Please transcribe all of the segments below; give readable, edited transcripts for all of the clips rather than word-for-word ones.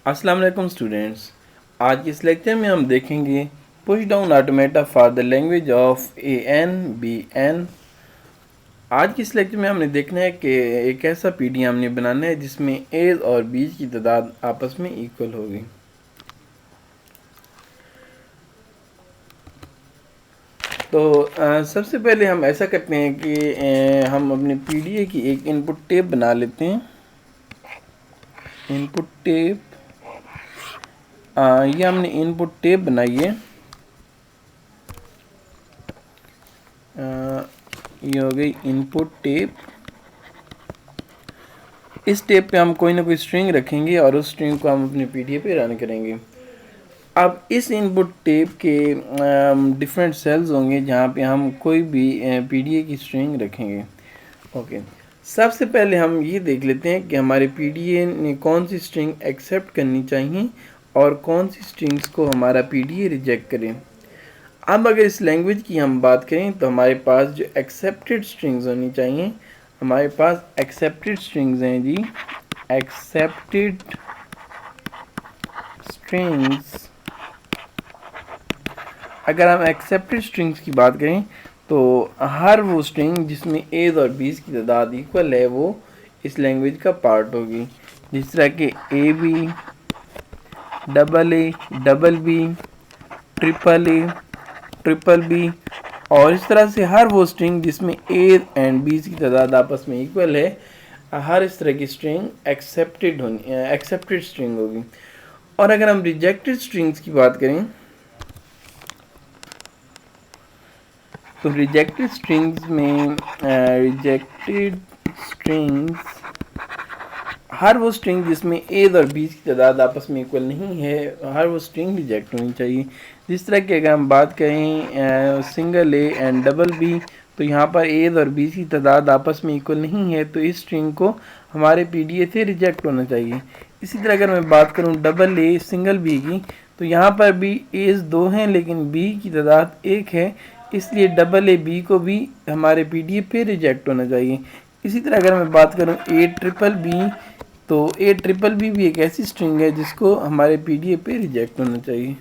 अस्सलाम वालेकुम स्टूडेंट्स। आज के इस लेक्चर में हम देखेंगे push down automata for the language of ANBN। आज के इस लेक्चर में हमने देखना है कि एक ऐसा PD हमने बनाना है जिसमें एज और बीज की तादाद आपस में इक्वल होगी। तो सबसे पहले हम ऐसा करते हैं कि हम अपने PDA की एक इनपुट टेप बना लेते हैं। इनपुट टेप ये हमने इनपुट टेप बनाई है। ये हो गई इनपुट टेप। इस टेप पे हम कोई ना कोई स्ट्रिंग रखेंगे और उस स्ट्रिंग को हम अपने PDA पे रन करेंगे। अब इस इनपुट टेप के डिफरेंट सेल्स होंगे जहाँ पे हम कोई भी PDA की स्ट्रिंग रखेंगे। ओके, सबसे पहले हम ये देख लेते हैं कि हमारे PDA ने कौन सी स्ट्रिंग एक्सेप्ट करनी चाहिए और कौन सी स्ट्रिंग्स को हमारा PDA रिजेक्ट करें। अब अगर इस लैंग्वेज की हम बात करें तो हमारे पास जो एक्सेप्टेड स्ट्रिंग्स होनी चाहिए, हमारे पास एक्सेप्टेड स्ट्रिंग्स हैं जी। एक्सेप्टेड स्ट्रिंग्स, अगर हम एक्सेप्टेड स्ट्रिंग्स की बात करें तो हर वो स्ट्रिंग जिसमें एज और बीज की तादाद इक्वल है वो इस लैंग्वेज का पार्ट होगी। जिस तरह के AB, AA, BB, triple B और इस तरह से हर वो स्ट्रिंग जिसमें ए एंड बी की तादाद आपस में इक्वल है, हर इस तरह की स्ट्रिंग एक्सेप्टेड स्ट्रिंग होगी। और अगर हम रिजेक्टेड स्ट्रिंग्स की बात करें तो रिजेक्टेड स्ट्रिंग्स में हर वो स्ट्रिंग जिसमें ए और बी की तादाद आपस में इक्वल नहीं है, हर वो स्ट्रिंग रिजेक्ट होनी चाहिए। जिस तरह की अगर हम बात करें single A and double B, तो यहाँ पर ए और बी की तादाद आपस में इक्वल नहीं है तो इस स्ट्रिंग को हमारे PDA से रिजेक्ट होना चाहिए। इसी तरह अगर मैं बात करूँ डबल ए सिंगल बी की, तो यहाँ पर भी एज 2 हैं लेकिन बी की तादाद 1 है, इसलिए डबल ए बी को भी हमारे PDA पे रिजेक्ट होना चाहिए। इसी तरह अगर मैं बात करूँ ABBB, तो ABBB भी एक ऐसी स्ट्रिंग है जिसको हमारे PDA पे रिजेक्ट होना चाहिए।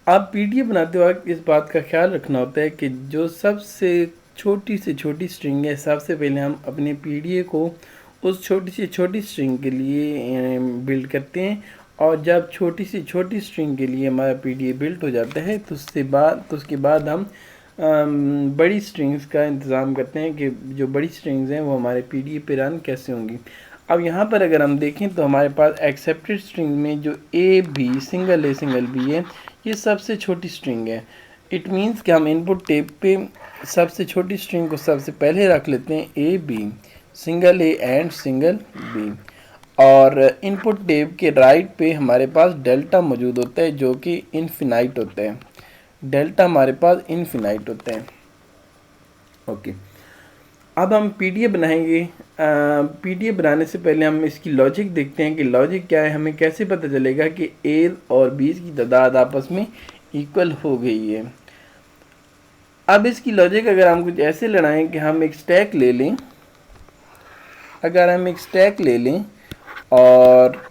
आप PDA बनाते वक्त इस बात का ख्याल रखना होता है कि जो सबसे छोटी से छोटी स्ट्रिंग है, सबसे पहले हम अपने PDA को उस छोटी से छोटी स्ट्रिंग के लिए बिल्ड करते हैं, और जब छोटी से छोटी स्ट्रिंग के लिए हमारा PDA बिल्ड हो जाता है तो उसके बाद हम बड़ी स्ट्रिंग्स का इंतज़ाम करते हैं कि जो बड़ी स्ट्रिंग्स हैं वो हमारे PDA पे रन कैसे होंगी। अब यहाँ पर अगर हम देखें तो हमारे पास एक्सेप्टेड स्ट्रिंग में जो AB सिंगल B है, ये सबसे छोटी स्ट्रिंग है। इट मीन्स कि हम इनपुट टेप पे सबसे छोटी स्ट्रिंग को सबसे पहले रख लेते हैं AB single A and single B, और इनपुट टेप के राइट पे हमारे पास डेल्टा मौजूद होता है जो कि इनफिनाइट होता है। डेल्टा हमारे पास इनफिनाइट होता है। ओके, अब हम PDA बनाएंगे। PDA बनाने से पहले हम इसकी लॉजिक देखते हैं कि लॉजिक क्या है, हमें कैसे पता चलेगा कि ए और बी की तादाद आपस में इक्वल हो गई है। अब इसकी लॉजिक अगर हम कुछ ऐसे लगाएं कि हम एक स्टैक ले लें, अगर हम एक स्टैक ले लें और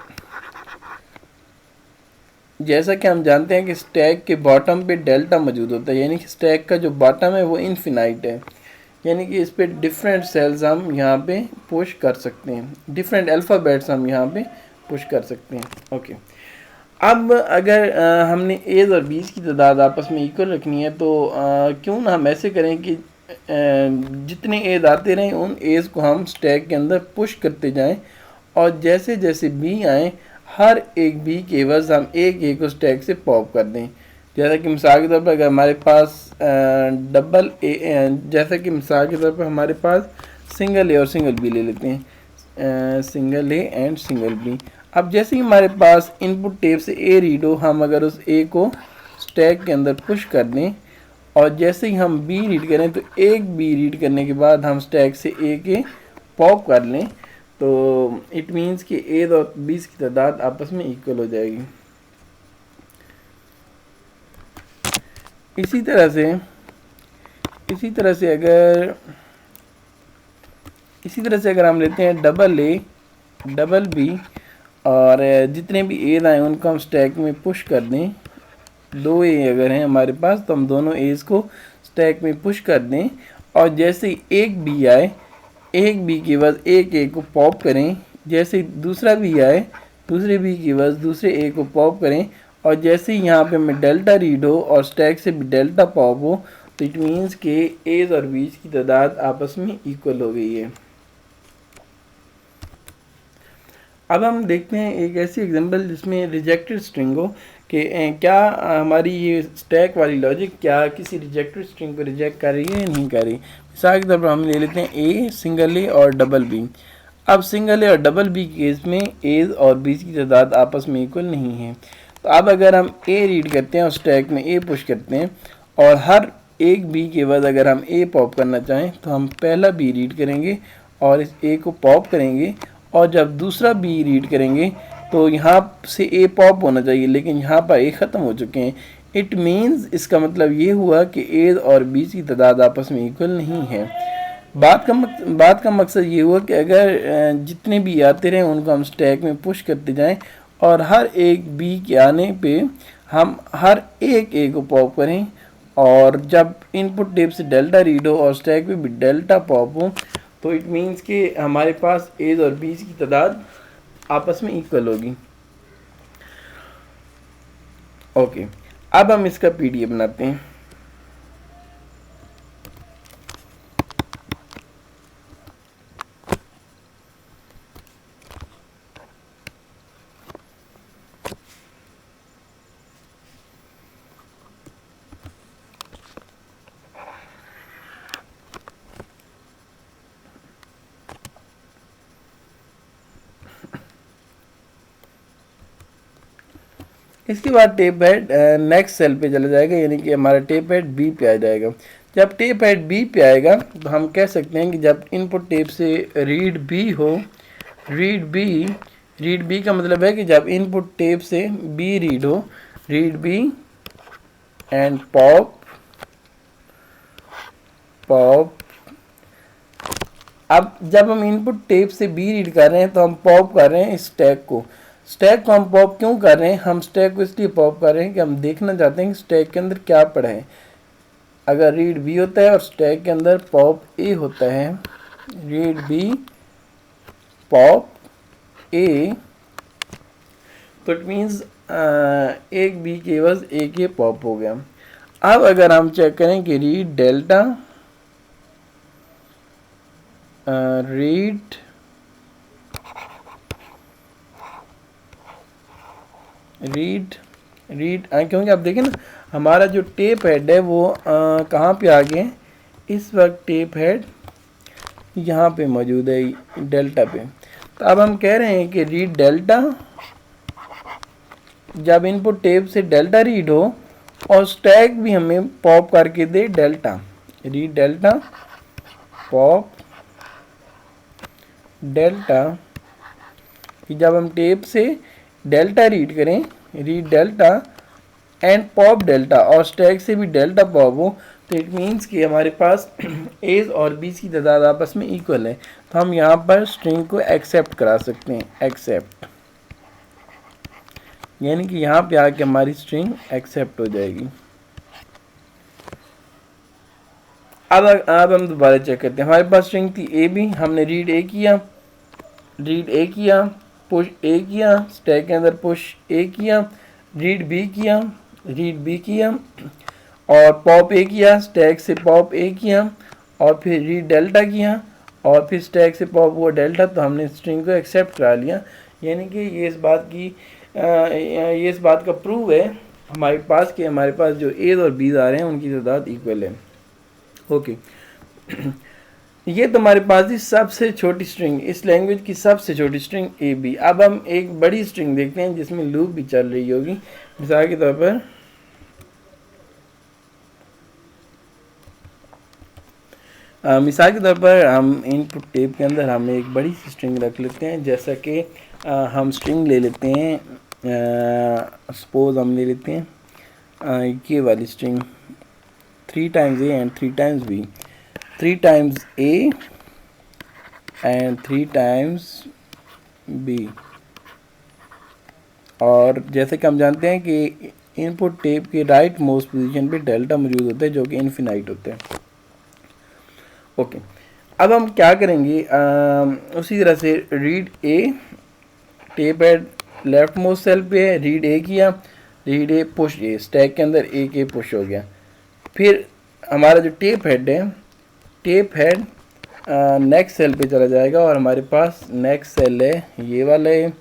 जैसा कि हम जानते हैं कि स्टैक के बॉटम पे डेल्टा मौजूद होता है, यानी कि स्टैक का जो बॉटम है वो इनफिनाइट है, यानी कि इस पे डिफरेंट सेल्स हम यहाँ पे पुश कर सकते हैं, डिफरेंट अल्फ़ाबेट्स हम यहाँ पे पुश कर सकते हैं। ओके, अब अगर हमने एज और बीज की तादाद आपस में इक्वल रखनी है तो क्यों ना हम ऐसे करें कि जितने एज आते रहें उन एज को हम स्टैक के अंदर पुश करते जाएं, और जैसे जैसे बी आए हर एक बी के एवज हम एक को स्टैक से पॉप कर दें। जैसा कि मिसाल के तौर पर अगर हमारे पास डबल ए, जैसा कि मिसाल के तौर पर हमारे पास सिंगल ए और सिंगल बी ले लेते हैं, single A and single B. अब जैसे ही हमारे पास इनपुट टेप से ए रीड हो, हम अगर उस ए को स्टैक के अंदर पुश कर दें और जैसे ही हम बी रीड करें तो एक बी रीड करने के बाद हम स्टैक से ए के पॉप कर लें, तो इट मीन्स कि ए और बी की तादाद आपस में इक्वल हो जाएगी। इसी तरह से अगर हम लेते हैं डबल ए डबल बी और जितने भी ए आए उनको हम स्टैक में पुश कर दें, दो ए अगर हैं हमारे पास तो हम दोनों एज को स्टैक में पुश कर दें और जैसे ही एक बी आए, एक बी के बाद एक ए को पॉप करें, जैसे ही दूसरा बी आए दूसरे बी के बाद दूसरे ए को पॉप करें और जैसे ही यहाँ पे हमें डेल्टा रीड हो और स्टैक से भी डेल्टा पॉप हो तो इट मीन्स के एज और बीज की तादाद आपस में इक्वल हो गई है। अब हम देखते हैं एक ऐसी एग्जांपल जिसमें रिजेक्टेड स्ट्रिंग हो कि क्या हमारी ये स्टैक वाली लॉजिक क्या किसी रिजेक्टेड स्ट्रिंग को रिजेक्ट कर रही है या नहीं कर रही। मिसाल के तौर पर हम ले लेते हैं ए, सिंगल ए और डबल बी। अब सिंगल ए और डबल बी केस में एज और बीज की तादाद आपस में इक्वल नहीं है। तो अब अगर हम ए रीड करते हैं और स्टैक में ए पुश करते हैं और हर एक बी के बाद अगर हम ए पॉप करना चाहें तो हम पहला बी रीड करेंगे और इस ए को पॉप करेंगे और जब दूसरा बी रीड करेंगे तो यहाँ से ए पॉप होना चाहिए, लेकिन यहाँ पर ए ख़त्म हो चुके हैं। इट मीन्स इसका मतलब ये हुआ कि ए और बी की तादाद आपस में इक्वल नहीं है। बात का मकसद ये हुआ कि अगर जितने भी आते रहें उनको हम स्टैक में पुश करते जाएं और हर एक बी के आने पे हम हर एक ए को पॉप करें और जब इनपुट टेप से डेल्टा रीड हो और स्टैक पे भी डेल्टा पॉप हो तो इट मीन्स कि हमारे पास एज और बीज की तादाद आपस में इक्वल होगी। ओके, अब हम इसका पीडीएफ बनाते हैं। इसके बाद टेप हेड नेक्स्ट सेल पे चला जाएगा, यानी कि हमारा टेप हेड बी पे आ जाएगा। जब टेप हेड बी पे आएगा तो हम कह सकते हैं कि जब इनपुट टेप से रीड बी हो, रीड बी का मतलब है कि जब इनपुट टेप से बी रीड हो, रीड बी एंड पॉप। अब जब हम इनपुट टेप से बी रीड कर रहे हैं तो हम पॉप कर रहे हैं इस स्टैक को हम पॉप क्यों कर रहे हैं? हम स्टैक को इसलिए पॉप कर रहे हैं कि हम देखना चाहते हैं कि स्टैक के अंदर क्या पड़ा है। अगर रीड बी होता है और स्टैक के अंदर पॉप ए होता है, रीड बी पॉप ए, तो इट मीन्स एक बी के बस एक ए पॉप हो गया। अब अगर हम चेक करें कि रीड डेल्टा क्योंकि आप देखें ना हमारा जो टेप हेड है वो कहाँ पे आ गए? इस वक्त टेप हेड यहाँ पे मौजूद है डेल्टा पे। तो अब हम कह रहे हैं कि रीड डेल्टा, जब इनपुट टेप से डेल्टा रीड हो और स्टैक भी हमें पॉप करके दे delta, read delta pop delta, कि जब हम टेप से डेल्टा रीड करें, read delta and pop delta और स्टैक से भी डेल्टा पॉप हो, तो इट मीन्स कि हमारे पास एज और बीज की तादाद आपस में इक्वल है। तो हम यहाँ पर स्ट्रिंग को एक्सेप्ट करा सकते हैं, एक्सेप्ट, यानी कि यहाँ पे आके हमारी स्ट्रिंग एक्सेप्ट हो जाएगी। अब हम दोबारा चेक करते हैं। हमारे पास स्ट्रिंग थी ए बी, हमने रीड ए किया, पुश ए किया, स्टैक के अंदर पुश ए किया, रीड बी किया और पॉप ए किया, स्टैक से पॉप ए किया और फिर रीड डेल्टा किया और फिर स्टैक से पॉप हुआ डेल्टा, तो हमने स्ट्रिंग को एक्सेप्ट करा लिया। यानी कि ये इस बात का प्रूव है हमारे पास जो एज और बीज आ रहे हैं उनकी तादाद इक्वल है। ओके, ये तो हमारे पास ही सबसे छोटी स्ट्रिंग, इस लैंग्वेज की सबसे छोटी स्ट्रिंग ए बी। अब हम एक बड़ी स्ट्रिंग देखते हैं जिसमें लूप भी चल रही होगी। मिसाल के तौर पर हम इनपुट टेप के अंदर हम एक बड़ी सी स्ट्रिंग रख लेते हैं। जैसा कि हम स्ट्रिंग ले लेते हैं, सपोज हम ले लेते हैं ये वाली string 3 times A and 3 times B, 3 times A and 3 times B. और जैसे कि हम जानते हैं कि इनपुट टेप के राइट मोस्ट पोजीशन पे डेल्टा मौजूद होता है जो कि इनफिनाइट होता है। ओके, अब हम क्या करेंगे, उसी तरह से read A, tape head leftmost cell पे है, रीड ए किया, read A push A, stack के अंदर ए के पुश हो गया। फिर हमारा जो टेप हेड है, टेप हेड नेक्स्ट सेल पे चला जाएगा और हमारे पास नेक्स्ट सेल है ये वाला है।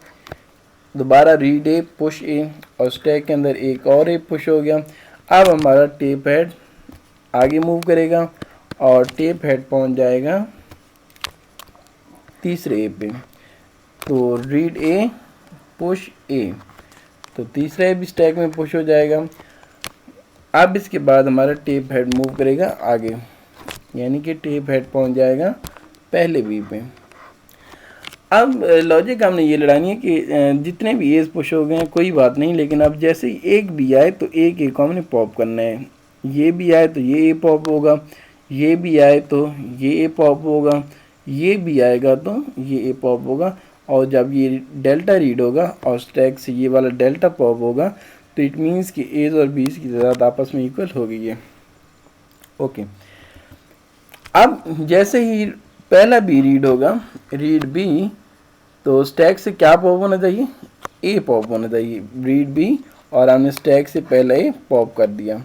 दोबारा रीड ए पुश ए और स्टैक के अंदर एक और ए पुश हो गया। अब हमारा टेप हेड आगे मूव करेगा और टेप हेड पहुंच जाएगा तीसरे ए पे। तो रीड ए पुश ए, तो तीसरा ए भी स्टैक में पुश हो जाएगा। अब इसके बाद हमारा टेप हेड मूव करेगा आगे, यानी कि टेप हेड पहुंच जाएगा पहले बी पे। अब लॉजिक हमने ये लड़ानी है कि जितने भी एज पुश हो गए हैं कोई बात नहीं, लेकिन अब जैसे ही एक बी आए तो एक ए को हमने पॉप करना है। ये भी आए तो ये ए पॉप होगा, ये भी आए तो ये ए पॉप होगा, ये भी आएगा तो ये ए पॉप होगा। और जब ये डेल्टा रीड होगा और स्टैक से ये वाला डेल्टा पॉप होगा तो इट मीन्स कि एज और बीज की तादाद आपस में इक्वल हो गई है। ओके, अब जैसे ही पहला बी रीड होगा, रीड बी, तो स्टैक से क्या पॉप होना चाहिए, ए पॉप होना चाहिए, रीड बी, और हमने स्टैक से पहला ए पॉप कर दिया।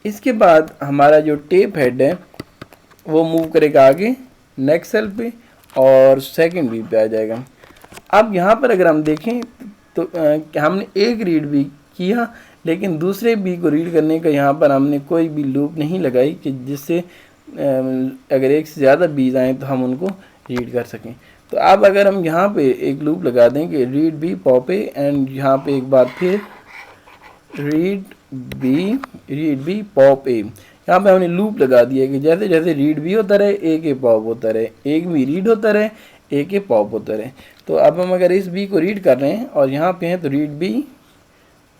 इसके बाद हमारा जो टेप हेड है वो मूव करेगा आगे नेक्स्ट सेल पे और सेकंड बी पे आ जाएगा। अब यहाँ पर अगर हम देखें तो हमने एक रीड बी किया, लेकिन दूसरे बी को रीड करने का यहाँ पर हमने कोई भी लूप नहीं लगाई कि जिससे अगर एक से ज़्यादा बीज आएँ तो हम उनको रीड कर सकें। तो अब अगर हम यहाँ पे एक लूप लगा दें कि read B pop A and यहाँ पे एक बार फिर रीड बी पॉप ए, यहाँ पे हमने लूप लगा दिया कि जैसे जैसे रीड बी होता रहे एक ए पॉप होता रहे, एक भी रीड होता रहे एक ए पॉप होता रहे। तो अब हम अगर इस बी को रीड कर रहे हैं और यहाँ पे हैं तो रीड बी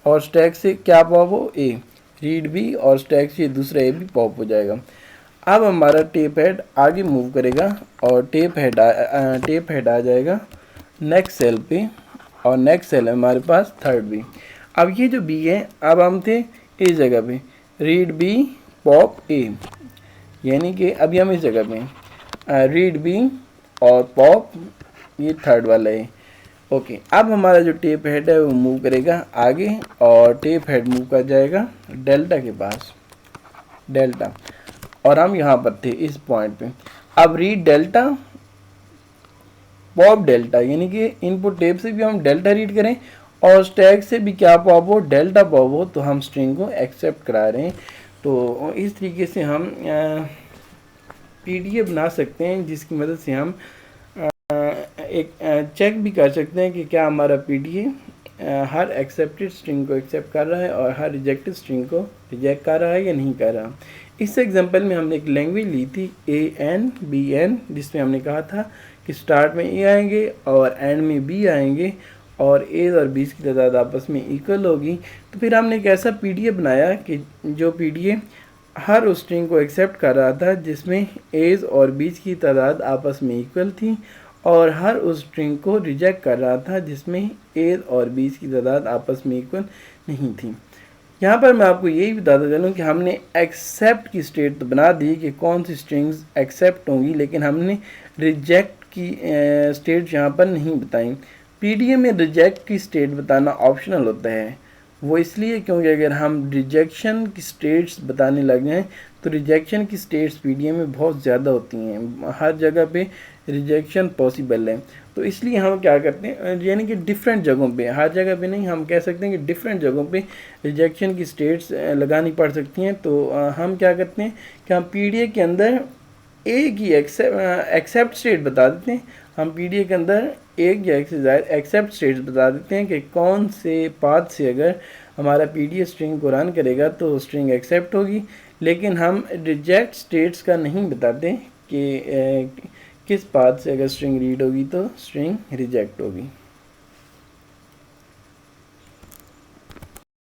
और स्टैक से क्या पॉप हो, ए, रीड बी और स्टैक से दूसरा ए भी पॉप हो जाएगा। अब हमारा टेप हेड आगे मूव करेगा और टेप हेड आ जाएगा नेक्स्ट सेल पे और नेक्स्ट सेल है हमारे पास थर्ड बी। अब ये जो बी है, अब हम थे इस जगह पे रीड बी पॉप ए, यानी कि अभी हम इस जगह पे रीड बी और पॉप, ये थर्ड वाला है। ओके, अब हमारा जो टेप हेड है वो मूव करेगा आगे और टेप हेड मूव कर जाएगा डेल्टा के पास, डेल्टा, और हम यहाँ पर थे इस पॉइंट पे। अब रीड डेल्टा पॉप डेल्टा, यानी कि इनपुट टेप से भी हम डेल्टा रीड करें और स्टैक से भी क्या पॉप हो, डेल्टा पॉप हो, तो हम स्ट्रिंग को एक्सेप्ट करा रहे हैं। तो इस तरीके से हम पीडीएफ बना सकते हैं जिसकी मदद से हम एक चेक भी कर सकते हैं कि क्या हमारा पीडीएफ हर एक्सेप्टेड स्ट्रिंग को एक्सेप्ट कर रहा है और हर रिजेक्टेड स्ट्रिंग को रिजेक्ट कर रहा है या नहीं कर रहा। इस एग्जांपल में हमने एक लैंग्वेज ली थी ANBN, जिसमें हमने कहा था कि स्टार्ट में ए आएंगे और एंड में बी आएंगे और एज और बीस की तादाद आपस में इक्वल होगी। तो फिर हमने एक ऐसा पीडीएफ बनाया कि जो पीडीएफ हर उस स्ट्रिंग को एक्सेप्ट कर रहा था जिसमें एज और बीस की तादाद आपस में इक्वल थी और हर उस स्ट्रिंग को रिजेक्ट कर रहा था जिसमें एज और बीस की तादाद आपस में इक्वल नहीं थी। यहाँ पर मैं आपको यही बताता चलूँ कि हमने एक्सेप्ट की स्टेट तो बना दी कि कौन सी स्ट्रिंग्स एक्सेप्ट होंगी, लेकिन हमने रिजेक्ट की स्टेट यहाँ पर नहीं बताई। पीडीएफ में रिजेक्ट की स्टेट बताना ऑप्शनल होता है वो इसलिए क्योंकि अगर हम रिजेक्शन की स्टेट्स बताने लग जाएं तो रिजेक्शन की स्टेट्स पीडीएफ में बहुत ज़्यादा होती हैं, हर जगह पे रिजेक्शन पॉसिबल है। तो इसलिए हम क्या करते हैं, यानी कि डिफरेंट जगहों पे, हर जगह पे नहीं, हम कह सकते हैं कि डिफरेंट जगहों पे रिजेक्शन की स्टेट्स लगानी पड़ सकती हैं। तो हम क्या करते हैं कि हम पीडीएफ के अंदर एक ही एक्सेप्ट स्टेट बता देते हैं। हम पीडीएफ के अंदर एक या एक से ज़्यादा एक्सेप्ट स्टेट्स बता देते हैं कि कौन से पाथ से अगर हमारा पीडीएफ स्ट्रिंग को रन करेगा तो स्ट्रिंग एक्सेप्ट होगी, लेकिन हम रिजेक्ट स्टेट्स का नहीं बताते कि किस पाथ से अगर स्ट्रिंग रीड होगी तो स्ट्रिंग रिजेक्ट होगी।